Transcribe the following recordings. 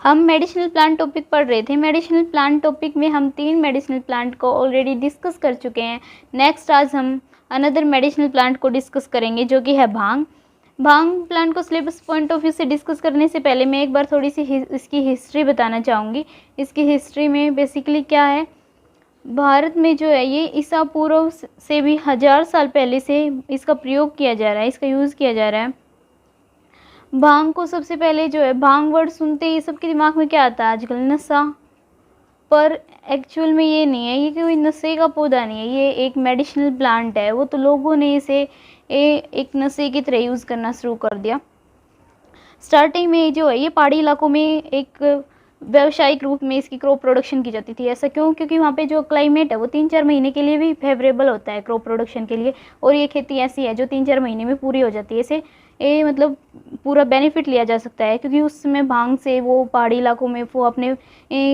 हम medicinal plant topic पढ़ रहे थे। मेडिसिनल प्लांट टॉपिक में हम 3 मेडिसिनल प्लांट को ऑलरेडी डिस्कस कर चुके हैं। नेक्स्ट आज हम अनदर मेडिसिनल प्लांट को डिस्कस करेंगे जो कि है भांग। भांग प्लांट को सिलेबस पॉइंट ऑफ व्यू से डिस्कस करने से पहले मैं एक बार थोड़ी सी इसकी हिस्ट्री बताना चाहूँगी। इसकी हिस्ट्री में बेसिकली क्या है, भारत में जो है ये ईसा पूर्व से भी 1000 साल पहले से इसका प्रयोग किया जा रहा है, इसका यूज़ किया जा रहा है। भांग को सबसे पहले जो है, भांग वर्ड सुनते ही सबके दिमाग में क्या आता है आजकल, नशा। पर एक्चुअल में ये नहीं है, ये कोई नशे का पौधा नहीं है, ये एक मेडिसिनल प्लांट है। वो तो लोगों ने इसे एक नशे की तरह यूज़ करना शुरू कर दिया। स्टार्टिंग में जो है ये पहाड़ी इलाकों में एक व्यावसायिक रूप में इसकी क्रॉप प्रोडक्शन की जाती थी। ऐसा क्यों? क्योंकि वहाँ पे जो क्लाइमेट है वो 3-4 महीने के लिए भी फेवरेबल होता है क्रॉप प्रोडक्शन के लिए, और ये खेती ऐसी है जो 3-4 महीने में पूरी हो जाती है। इसे मतलब पूरा बेनिफिट लिया जा सकता है, क्योंकि उस समय भांग से वो पहाड़ी इलाकों में वो अपने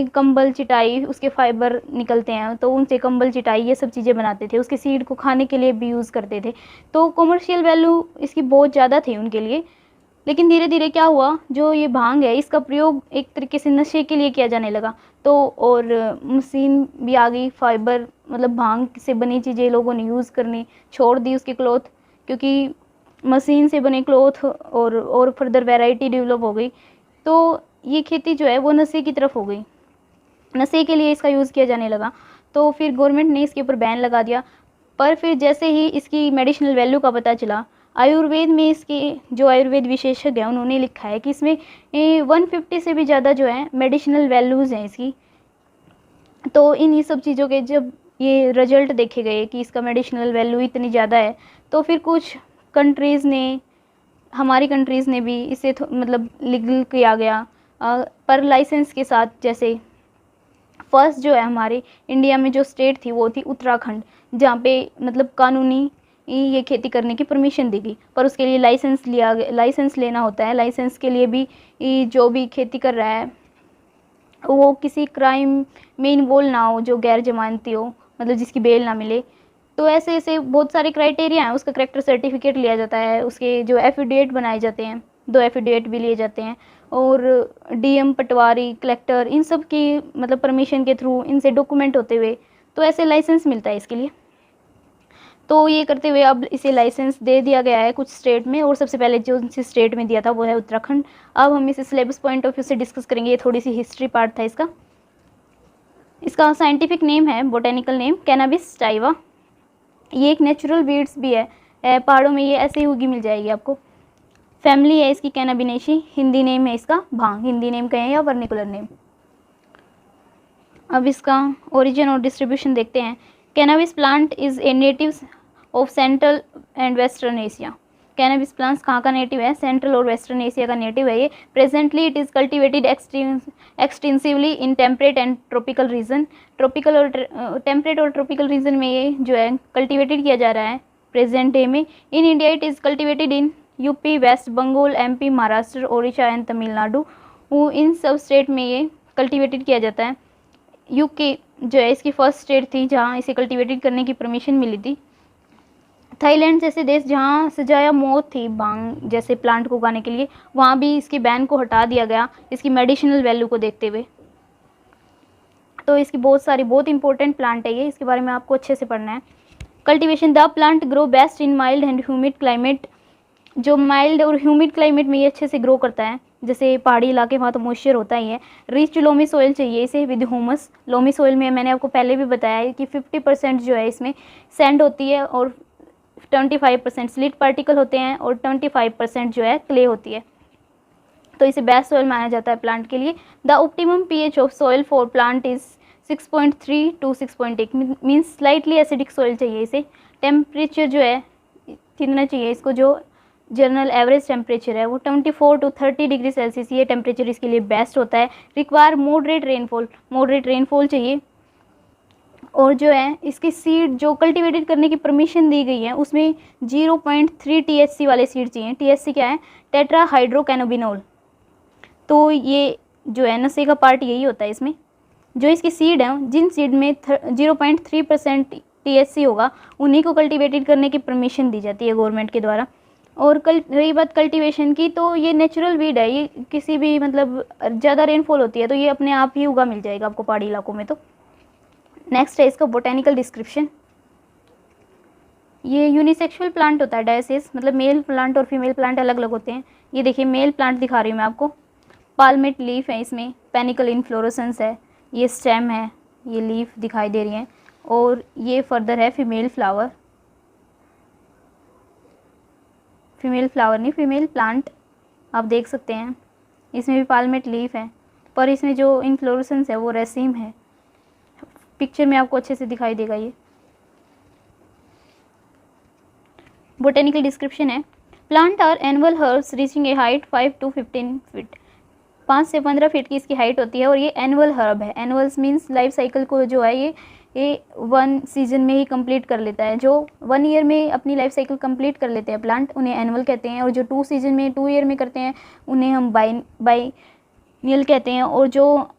कंबल चिटाई, उसके फाइबर निकलते हैं तो उनसे कंबल चिटाई ये सब चीज़ें बनाते थे। उसके सीड को खाने के लिए भी यूज़ करते थे, तो कॉमर्शियल वैल्यू इसकी बहुत ज़्यादा थी उनके लिए। लेकिन धीरे धीरे क्या हुआ, जो ये भांग है इसका प्रयोग एक तरीके से नशे के लिए किया जाने लगा। तो और मशीन भी आ गई, फाइबर मतलब भांग से बनी चीज़ें लोगों ने यूज़ करनी छोड़ दी, उसके क्लॉथ, क्योंकि मशीन से बने क्लॉथ और फर्दर वैरायटी डेवलप हो गई। तो ये खेती जो है वो नशे की तरफ हो गई, नशे के लिए इसका यूज़ किया जाने लगा। तो फिर गवर्नमेंट ने इसके ऊपर बैन लगा दिया। पर फिर जैसे ही इसकी मेडिसिनल वैल्यू का पता चला, आयुर्वेद में इसके जो आयुर्वेद विशेषज्ञ हैं उन्होंने लिखा है कि इसमें 150 से भी ज़्यादा जो है मेडिसिनल वैल्यूज़ हैं इसकी। तो इन्हीं सब चीज़ों के जब ये रिजल्ट देखे गए कि इसका मेडिसिनल वैल्यू इतनी ज़्यादा है, तो फिर कुछ कंट्रीज़ ने, हमारी कंट्रीज़ ने भी इसे मतलब लीगल किया गया, पर लाइसेंस के साथ। जैसे फर्स्ट जो है हमारे इंडिया में जो स्टेट थी वो थी उत्तराखंड, जहाँ पे मतलब कानूनी ये खेती करने की परमिशन दी गई। पर उसके लिए लाइसेंस लेना होता है। लाइसेंस के लिए भी जो भी खेती कर रहा है वो किसी क्राइम में इन्वॉल्व ना हो, जो गैर जमानती हो, मतलब जिसकी बेल ना मिले। तो ऐसे ऐसे बहुत सारे क्राइटेरिया हैं। उसका करेक्टर सर्टिफिकेट लिया जाता है, उसके जो एफिडेविट बनाए जाते हैं, 2 एफिडेविट भी लिए जाते हैं, और डीएम, पटवारी, कलेक्टर, इन सब की मतलब परमिशन के थ्रू इनसे डॉक्यूमेंट होते हुए तो ऐसे लाइसेंस मिलता है इसके लिए। तो ये करते हुए अब इसे लाइसेंस दे दिया गया है कुछ स्टेट में, और सबसे पहले जो स्टेट में दिया था वो है उत्तराखंड। अब हम इसे सिलेबस पॉइंट ऑफ व्यू से डिस्कस करेंगे। ये थोड़ी सी हिस्ट्री पार्ट था इसका। इसका साइंटिफिक नेम है, बोटेनिकल नेम, कैनाबिस सटाइवा। ये एक नेचुरल वीड्स भी है, पहाड़ों में ये ऐसे ही उगी मिल जाएगी आपको। फैमिली है इसकी कैनाबिनेशी। हिंदी नेम है इसका भांग, हिंदी नेम कहें या वर्निकुलर नेम। अब इसका ओरिजिन और डिस्ट्रीब्यूशन देखते हैं। Cannabis plant is a native of central and western Asia. Cannabis plants कहाँ का नेटिव है? सेंट्रल और वेस्टर्न एशिया का नेटिव है ये। Presently it is cultivated extensively in temperate and tropical region. Tropical और टेम्परेट और ट्रॉपिकल रीजन में ये जो है कल्टिवेटेड किया जा रहा है प्रेजेंट डे में। In India it is cultivated in UP, West Bengal, MP, Maharashtra, Odisha and Tamil Nadu. इन सब स्टेट में ये कल्टिवेटेड किया जाता है। यूके जो है इसकी फर्स्ट स्टेट थी जहाँ इसे कल्टिवेटेड करने की परमिशन मिली थी। थाईलैंड जैसे देश जहाँ सजाया मौत थी भांग जैसे प्लांट को उगाने के लिए, वहाँ भी इसकी बैन को हटा दिया गया इसकी मेडिसिनल वैल्यू को देखते हुए। तो इसकी बहुत इंपॉर्टेंट प्लांट है ये, इसके बारे में आपको अच्छे से पढ़ना है। Cultivation, the plant grow best in mild and humid climate. जो माइल्ड और ह्यूमिड क्लाइमेट में ये अच्छे से ग्रो करता है, जैसे पहाड़ी इलाके वहाँ तो मॉइस्चर होता ही है। रिच लोमी सोइल चाहिए इसे विद ह्यूमस। लोमी सोइल में मैंने आपको पहले भी बताया है कि 50% जो है इसमें सैंड होती है और 25% स्लिट पार्टिकल होते हैं और 25% जो है क्ले होती है। तो इसे बेस्ट सोइल माना जाता है प्लांट के लिए। The optimum pH of soil for plant is 6.3 to 6.8 means slightly acidic soil चाहिए इसे। टेम्परेचर जो है कितना चाहिए इसको, जो जनरल एवरेज टेम्परेचर है वो 24 to 30 डिग्री सेल्सियस, ये टेम्परेचर इसके लिए बेस्ट होता है। रिक्वायर मॉडरेट रेनफॉल चाहिए। और जो है इसकी सीड जो कल्टीवेटेड करने की परमिशन दी गई है उसमें 0.3 THC वाले सीड चाहिए। THC क्या है? टेट्रा हाइड्रोकैनोबिनोल। तो ये जो है नशे का पार्ट यही होता है इसमें। जो इसकी सीड है, जिन सीड में 0.3% THC होगा उन्हीं को कल्टीवेटेड करने की परमिशन दी जाती है गवर्नमेंट के द्वारा। और रही बात कल्टीवेशन की, तो ये नेचुरल वीड है, ये किसी भी मतलब ज़्यादा रेनफॉल होती है तो ये अपने आप ही उगा मिल जाएगा आपको पहाड़ी इलाकों में। तो नेक्स्ट है इसका बोटेनिकल डिस्क्रिप्शन। ये यूनिसेक्सुअल प्लांट होता है, डायसिस मतलब मेल प्लांट और फीमेल प्लांट अलग अलग होते हैं। ये देखिए मेल प्लांट दिखा रही हूँ मैं आपको, पाल्मेट लीफ है इसमें, पेनिकल इन्फ्लोरेसेंस है, ये स्टेम है, ये लीफ दिखाई दे रही हैं, और ये फर्दर है फीमेल फ्लावर, फीमेल फ्लावर नहीं फीमेल प्लांट आप देख सकते हैं। इसमें भी पाल्मेट लीफ है, पर इसमें जो इन्फ्लोरेसेंस है वो रेसिम है, पिक्चर में आपको अच्छे से दिखाई देगा। ये बोटेनिकल डिस्क्रिप्शन है, plant are annual herbs reaching a height 5 to 15 feet, 5 से 15 फीट की इसकी हाइट होती है, और ये एनुअल हर्ब है। एनुअल्स मीन्स लाइफ साइकिल को जो है ये 1 सीजन में ही कंप्लीट कर लेता है। जो 1 ईयर में अपनी लाइफ साइकिल कंप्लीट कर लेते हैं प्लांट, उन्हें एनुअल कहते हैं, और जो 2 सीजन में 2 ईयर में करते हैं उन्हें हम बाइनियल कहते हैं, और जो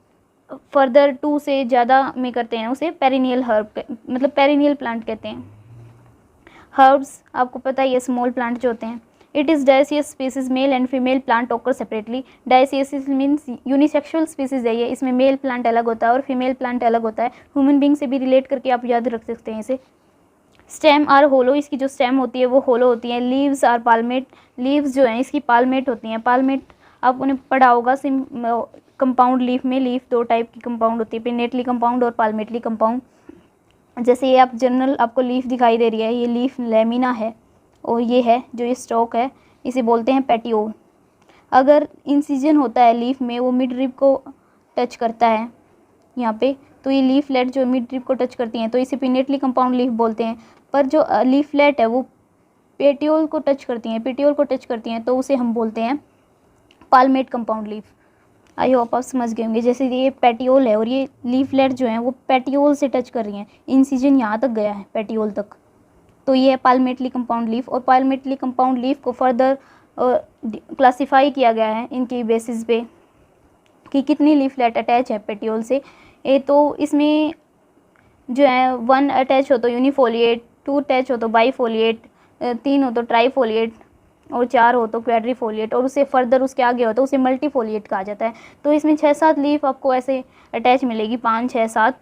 फर्दर 2 से ज़्यादा में करते हैं उसे पेरिनियल हर्ब मतलब पेरिनियल प्लांट कहते हैं। हर्ब्स आपको पता है ये स्मॉल प्लांट जो होते हैं। It is dioecious species, male and female plant occur separately. Dioecious means unisexual species है ये, इसमें मेल प्लांट अलग होता है और फीमेल प्लांट अलग होता है। ह्यूमन बींग से भी रिलेट करके आप याद रख सकते हैं इसे। स्टेम आर होलो, इसकी जो स्टेम होती है वो होलो होती है। लीव्स आर पाल्मेट, लीव्स जो हैं इसकी पाल्मेट होती हैं। पाल्मेट आप उन्हें पढ़ा होगा कंपाउंड लीफ में, लीफ 2 टाइप की कंपाउंड होती है, पिनेटली कंपाउंड और पाल्मेटली कंपाउंड। जैसे ये आप जनरल आपको लीफ दिखाई दे रही है, ये लीफ लेमिना है, और ये है जो ये स्टॉक है इसे बोलते हैं पेटियोल। अगर इंसिजन होता है लीफ में, वो मिड रिब को टच करता है यहाँ पे, तो ये लीफलेट जो मिड रिब को टच करती हैं तो इसे पिनेटली कंपाउंड लीफ बोलते हैं। पर जो लीफलेट है वो पेटियोल को टच करती हैं, पेटियोल को टच करती हैं, तो उसे हम बोलते हैं पाल्मेट कंपाउंड लीफ। आई होप आप समझ गए होंगे। जैसे ये पेटियोल है और ये लीफलेट जो है वो पेटियोल से टच कर रही हैं, इंसिजन यहाँ तक गया है पेटियोल तक, तो ये है पाल्मेटली कंपाउंड लीफ। और पाल्मेटली कंपाउंड लीफ को फर्दर क्लासिफाई किया गया है इनकी बेसिस पे कि कितनी लीफलेट अटैच है पेटियोल से। तो इसमें जो है 1 अटैच हो तो यूनिफोलिएट, 2 अटैच हो तो बाईफोलिएट, 3 हो तो ट्राईफोलिएट, और 4 हो तो क्वाड्रीफोलिएट, और उससे फर्दर उसके आगे हो तो उसे मल्टीफोलिएट कहा जाता है। तो इसमें 6-7 लीफ आपको ऐसे अटैच मिलेगी, 5, 6, 7,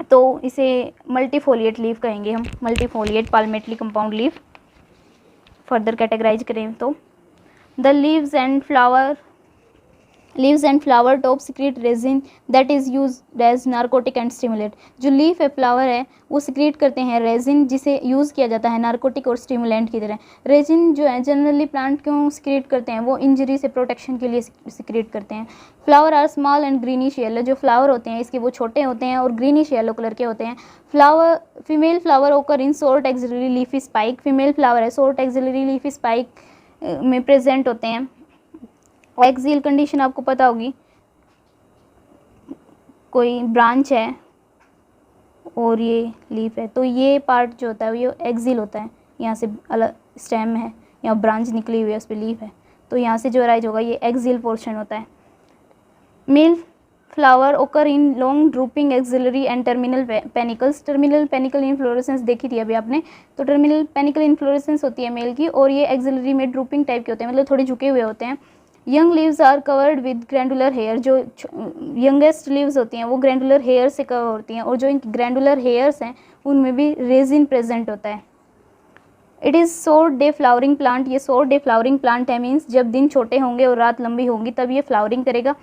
तो इसे मल्टीफोलिएट लीफ कहेंगे हम, multifoliate palmately compound leaf. Further categorise करें तो the leaves and flower top secrete resin that is used as narcotic and stimulant. जो लीफ है, फ्लावर है, वो सिक्रीट करते हैं रेजिन, जिसे यूज़ किया जाता है नारकोटिक और स्टिमुलेंट की तरह। रेजिन जो है जनरली प्लांट क्यों सिक्रीट करते हैं, वो इंजरी से प्रोटेक्शन के लिए सिक्रीट करते हैं। Flower are small and greenish yellow, जो फ्लावर होते हैं इसके वो छोटे होते हैं और ग्रीनिश येलो कलर के होते हैं। फीमेल फ्लावर ओकर in short axillary leafy spike, female flower है शॉर्ट एक्सिलरी लीफी स्पाइक में प्रेजेंट होते हैं। एक्सियल कंडीशन आपको पता होगी, कोई ब्रांच है और ये लीफ है, तो ये पार्ट जो होता है ये एक्सिल होता है, यहाँ से अलग स्टेम है, यहाँ ब्रांच निकली हुई है उस पर लीफ है, तो यहाँ से जो अराइज होगा ये एक्सिल पोर्शन होता है। मेल फ्लावर ओकर in long drooping axillary and terminal panicles. Terminal panicle inflorescence देखी थी अभी आपने, तो टर्मिनल पेनिकल इन्फ्लोरेसेंस होती है मेल की, और ये एक्सिलरी में ड्रूपिंग टाइप के होते हैं, मतलब थोड़े झुके हुए होते हैं। Young leaves are covered with glandular hair, जो यंगेस्ट लीव्स होती हैं वो ग्रैंडुलर हेयर से कवर होती हैं, और जो इन ग्रैंडुलर हेयर्स हैं उनमें भी रेजिन प्रेजेंट होता है। It is short day flowering plant, ये शॉर्ट डे फ्लावरिंग प्लांट है, मीन्स जब दिन छोटे होंगे और रात लंबी होंगी तब ये फ्लावरिंग करेगा।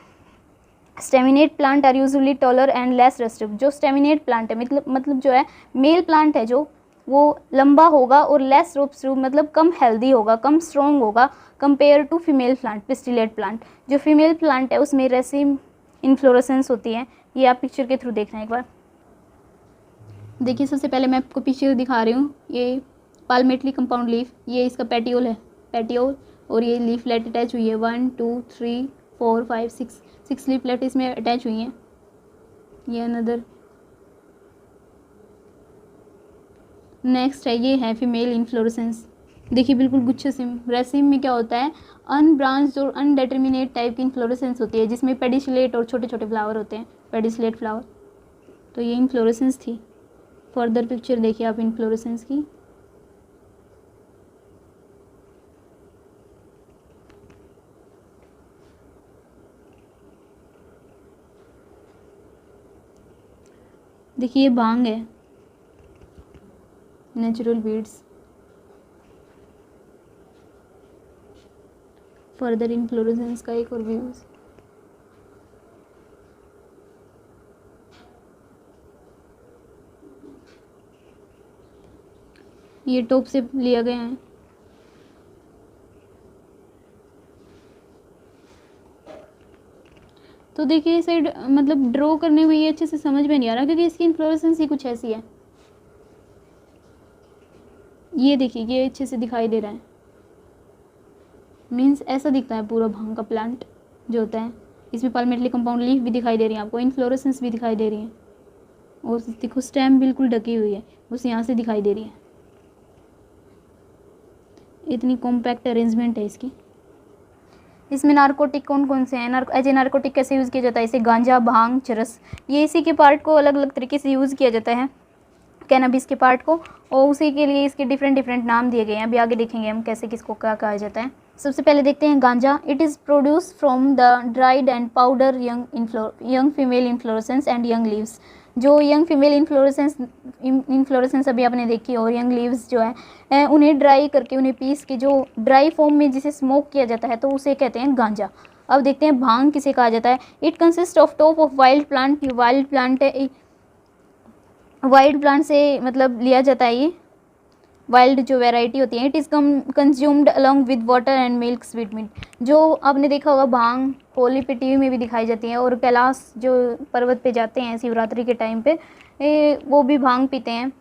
Staminate plant are usually taller and less restive, जो स्टेमिनेट प्लांट है मतलब जो है मेल प्लांट है जो वो लंबा होगा और लेस रेस्टिव मतलब कम हेल्दी होगा, कम स्ट्रॉन्ग होगा compare to female plant, pistillate plant. जो फीमेल प्लांट है उसमें रेसिम इन्फ्लोरेसेंस होती है, ये आप पिक्चर के थ्रू देखना एक बार। देखिए सबसे पहले मैं आपको पिक्चर दिखा रही हूँ, ये पाल्मेटली कंपाउंड लीफ, ये इसका पेटियोल है, पेटियोल, और ये लीफलेट अटैच हुई है 1 2 3 4 5 6 लीफलेट इसमें अटैच हुई हैं। ये अनदर नेक्स्ट है, ये है फीमेल इन्फ्लोरेसेंस। देखिए बिल्कुल गुच्छे से। रेसिम में क्या होता है, अनब्रांच्ड और अनडेटर्मिनेट टाइप की इन्फ्लोरेसेंस होती है, जिसमें पेडिसलेट और छोटे छोटे फ्लावर होते हैं, पेडिसलेट फ्लावर। तो ये इन्फ्लोरेसेंस थी। फर्दर पिक्चर देखिए आप इन्फ्लोरेसेंस की। देखिए ये भांग है, नेचुरल वीड्स। फर्दर इन्फ्लोरेसेंस का एक और व्यूज। ये टॉप से लिया गया है। तो देखिए इसे मतलब ड्रॉ करने में ये अच्छे से समझ में नहीं आ रहा, क्योंकि इसकी इन्फ्लोरेसेंस ही कुछ ऐसी है। ये देखिए ये अच्छे से दिखाई दे रहा है, मीन्स ऐसा दिखता है पूरा भांग का प्लांट जो होता है। इसमें पाल्मेटली कंपाउंड लीफ भी दिखाई दे रही है आपको, इन्फ्लोरेसेंस भी दिखाई दे रही है, और देखो स्टेम बिल्कुल ढकी हुई है, बस यहाँ से दिखाई दे रही है। इतनी कॉम्पैक्ट अरेंजमेंट है इसकी। इसमें नारकोटिक कौन कौन से हैं, एज ए नारकोटिक कैसे यूज़ किया जाता है इसे, गांजा, भांग, चरस, ये इसी के पार्ट को अलग अलग तरीके से यूज़ किया जाता है, कैनबिस के पार्ट को, और उसी के लिए इसके डिफरेंट डिफरेंट नाम दिए गए हैं। अभी आगे देखेंगे हम कैसे किसको क्या कहा जाता है। सबसे पहले देखते हैं गांजा। It is produce from the dried and powder young female inflorescence and young leaves. जो यंग फीमेल इन्फ्लोरेसेंस अभी आपने देखी, और यंग लीव्स जो है उन्हें ड्राई करके, उन्हें पीस के जो ड्राई फॉर्म में जिसे स्मोक किया जाता है तो उसे कहते हैं गांजा। अब देखते हैं भांग किसे कहा जाता है। It consist of top of wild plant. Wild plant है, वाइल्ड प्लांट से मतलब लिया जाता है ये, वाइल्ड जो वैरायटी होती है। It is consumed along with water and milk sweetmeat. जो आपने देखा होगा भांग होली पे टीवी में भी दिखाई जाती है, और कैलाश जो पर्वत पे जाते हैं शिवरात्रि के टाइम पे वो भी भांग पीते हैं।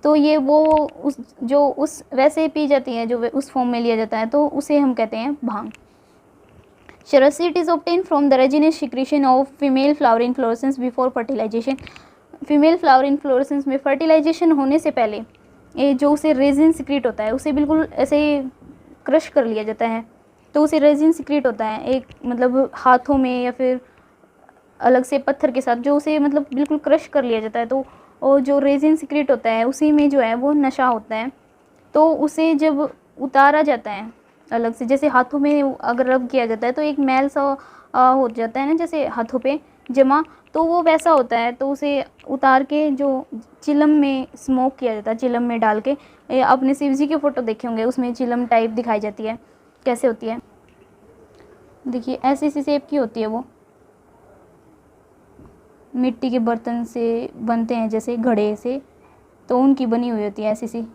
तो ये वो उस वैसे पी जाती है जो उस फॉर्म में लिया जाता है, तो उसे हम कहते हैं bhang. Charas, it is obtain from the resinous secretion of female flower inflorescence before fertilisation. Female flower inflorescence में फर्टिलाइजेशन होने से पहले ये जो उसे रेजिन सिक्रीट होता है उसे बिल्कुल ऐसे क्रश कर लिया जाता है, तो उसे रेजिन सिक्रीट होता है एक मतलब हाथों में या फिर अलग से पत्थर के साथ, जो उसे मतलब बिल्कुल क्रश कर लिया जाता है। तो और जो रेजिन सिक्रीट होता है उसी में जो है वो नशा होता है। तो उसे जब उतारा जाता है अलग से, जैसे हाथों में अगर रब किया जाता है तो एक मैल सा हो जाता है ना, जैसे हाथों पे जमा, तो वो वैसा होता है। तो उसे उतार के जो चिलम में स्मोक किया जाता है, चिलम में डाल के, आपने शिव जी के फ़ोटो देखे होंगे, उसमें चिलम टाइप दिखाई जाती है कैसे होती है। देखिए ऐसी सी शेप की होती है वो, मिट्टी के बर्तन से बनते हैं जैसे घड़े से, तो उनकी बनी हुई होती है ऐसी सी।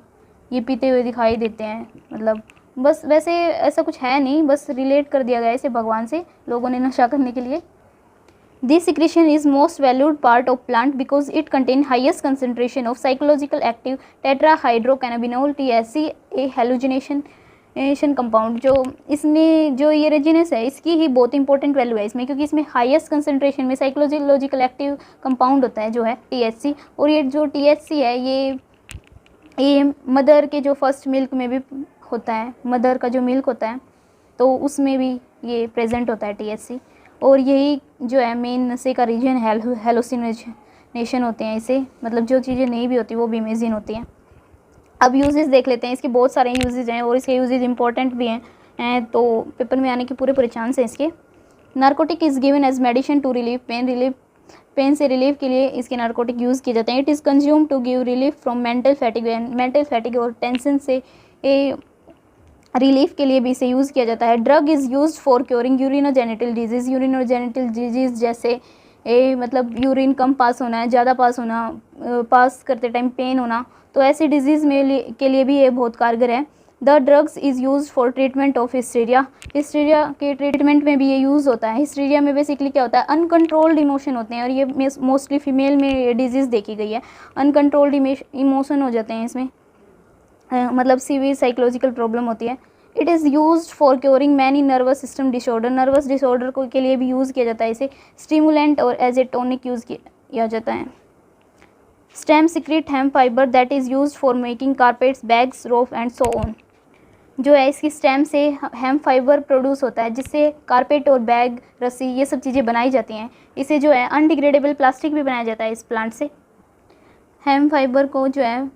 ये पीते हुए दिखाई देते हैं, मतलब बस वैसे ऐसा कुछ है नहीं, बस रिलेट कर दिया गया इसे भगवान से लोगों ने नशा करने के लिए। This secretion is most valued part of plant because it contains highest concentration of psychological active tetrahydrocannabinol THC, a hallucination compound। जो इसमें जो ये रेजिनस है इसकी ही बहुत इंपॉर्टेंट वैल्यू है इसमें, क्योंकि इसमें हाईएस्ट कंसंट्रेशन में साइकोलॉजिकल एक्टिव कंपाउंड होता है जो है THC। और ये जो THC है ये मदर के जो फर्स्ट मिल्क में भी होता है, मदर का जो मिल्क होता है तो उसमें भी ये प्रेजेंट होता है THC। और यही जो है मेन नशे का रीजन हेलुसिनेशन होते हैं इसे, मतलब जो चीज़ें नहीं भी होती वो भी इमेजिन होती हैं। अब यूजेस देख लेते हैं, इसके बहुत सारे यूजेस हैं और इसके यूजेस इंपॉर्टेंट भी हैं, तो पेपर में आने के पूरे चांस हैं इसके। Narcotic is given as medicine to relieve pain से रिलीफ के लिए इसके नारकोटिक यूज़ किए जाते हैं। It is consume to give relief from mental fatigue और टेंशन से रिलीफ के लिए भी इसे यूज़ किया जाता है। Drug is used for curing urinogenital disease जैसे मतलब यूरिन कम पास होना है, ज़्यादा पास होना, पास करते टाइम पेन होना, तो ऐसी डिजीज़ में के लिए भी ये बहुत कारगर है। The drugs is use for treatment of hysteria के ट्रीटमेंट में भी ये यूज़ होता है। हिस्टीरिया में बेसिकली क्या होता है, अनकंट्रोल्ड इमोशन होते हैं, और ये मोस्टली फीमेल में ये डिजीज़ देखी गई है। अनकंट्रोल्ड इमोशन हो जाते हैं इसमें, मतलब सीवियर साइकोलॉजिकल प्रॉब्लम होती है। It is used for curing many nervous system disorder, nervous disorder को के लिए भी यूज़ किया जाता है इसे। स्टिमुलेंट और एज ए टॉनिक यूज़ किया जाता है। Stem secrete hemp fibre that is used for making carpets, bags, rope and so on. जो है इसकी स्टेम से हेम्प फाइबर प्रोड्यूस होता है जिससे कारपेट और बैग, रस्सी, ये सब चीज़ें बनाई जाती हैं। इसे जो है अनडिग्रेडेबल प्लास्टिक भी बनाया जाता है इस प्लांट से। हेम्प फाइबर को जो है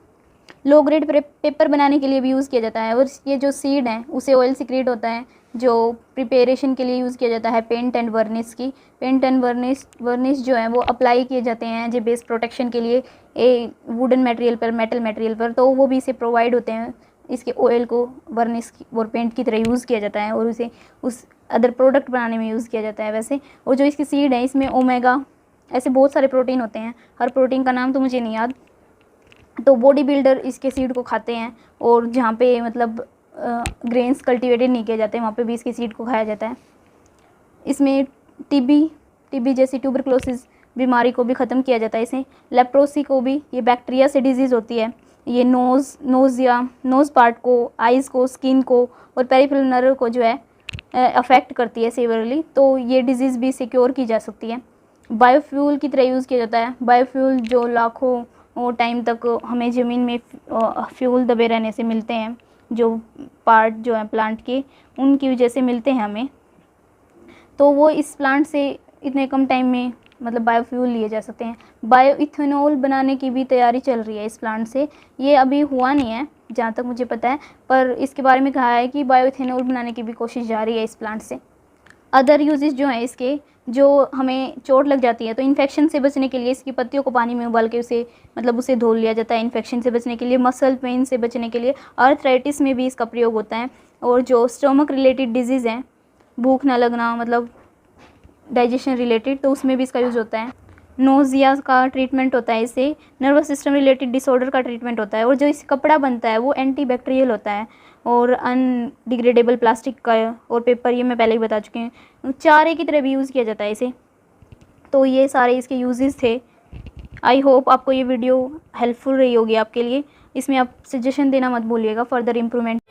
लो ग्रेड पेपर बनाने के लिए भी यूज़ किया जाता है। और ये जो सीड है उसे ऑयल सिक्रेट होता है जो प्रिपरेशन के लिए यूज़ किया जाता है पेंट एंड वर्निश की। पेंट एंड वर्निश जो है वो अप्लाई किए जाते हैं जो बेस प्रोटेक्शन के लिए ए वुडन मटेरियल पर, मेटल मटेरियल पर, तो वो भी इसे प्रोवाइड होते हैं। इसके ऑयल को वर्निश और पेंट की तरह यूज़ किया जाता है और उसे उस अदर प्रोडक्ट बनाने में यूज़ किया जाता है वैसे। और जो इसकी सीड है इसमें ओमेगा ऐसे बहुत सारे प्रोटीन होते हैं, हर प्रोटीन का नाम तो मुझे नहीं याद। तो बॉडी बिल्डर इसके सीड को खाते हैं और जहाँ पे मतलब ग्रेन्स कल्टीवेटेड नहीं किए जाते वहाँ पे भी इसकी सीड को खाया जाता है। इसमें टीबी जैसी ट्यूबरक्लोसिस बीमारी को भी ख़त्म किया जाता है इसे। लेप्रोसी को भी, ये बैक्टीरिया से डिजीज़ होती है, ये नोज़ पार्ट को, आइज़ को, स्किन को और पेरिफेरल नर्व को जो है अफेक्ट करती है सीवियरली, तो ये डिजीज़ भी सिक्योर की जा सकती है। बायोफ्यूल की तरह यूज़ किया जाता है। बायोफ्यूल जो लाखों टाइम तक हमें ज़मीन में फ्यूल दबे रहने से मिलते हैं, जो पार्ट जो है प्लांट के उनकी वजह से मिलते हैं हमें, तो वो इस प्लांट से इतने कम टाइम में मतलब बायोफ्यूल लिए जा सकते हैं। बायो इथेनॉल बनाने की भी तैयारी चल रही है इस प्लांट से, ये अभी हुआ नहीं है जहाँ तक मुझे पता है, पर इसके बारे में कहा है कि बायो इथेनॉल बनाने की भी कोशिश जारी है इस प्लांट से। अदर यूजेस जो हैं इसके, जो हमें चोट लग जाती है तो इन्फेक्शन से बचने के लिए इसकी पत्तियों को पानी में उबाल के उसे धो लिया जाता है इन्फेक्शन से बचने के लिए, मसल पेन से बचने के लिए, आर्थराइटिस में भी इसका प्रयोग होता है। और जो स्टोमक रिलेटेड डिजीज़ हैं, भूख ना लगना मतलब डाइजेशन रिलेटेड, तो उसमें भी इसका यूज़ होता है। नोज़िया का ट्रीटमेंट होता है इससे, नर्वस सिस्टम रिलेटेड डिसऑर्डर का ट्रीटमेंट होता है। और जो इससे कपड़ा बनता है वो एंटीबैक्टीरियल होता है और अनडिग्रेडेबल प्लास्टिक का और पेपर, ये मैं पहले ही बता चुके हैं। चारे की तरह भी यूज़ किया जाता है इसे। तो ये सारे इसके यूजेस थे। आई होप आपको ये वीडियो हेल्पफुल रही होगी आपके लिए। इसमें आप सजेशन देना मत भूलिएगा फर्दर इम्प्रूवमेंट।